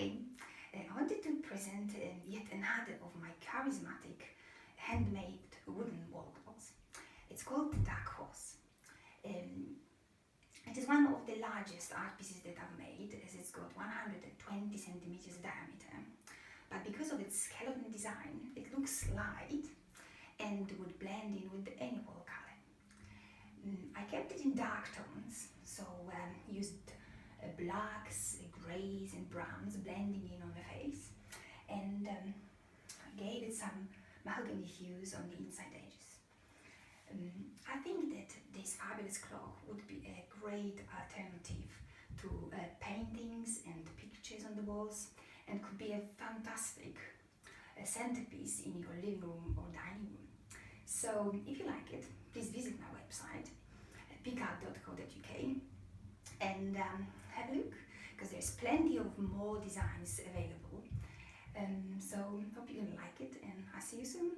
Hi, I wanted to present yet another of my charismatic handmade wooden wall clocks. It's called the Dark Horse. Um, it is one of the largest art pieces that I've made, as it's got 120 centimeters diameter. But because of its skeleton design, it looks light and would blend in with any wall color. I kept it in dark tones, so used blacks, greys and browns blending in on the face, and gave it some mahogany hues on the inside edges. I think that this fabulous clock would be a great alternative to paintings and pictures on the walls, and could be a fantastic centerpiece in your living room or dining room. So if you like it, please visit my website pickart.co.uk and have a look, because there's plenty of more designs available. So hope you're gonna like it, and I'll see you soon.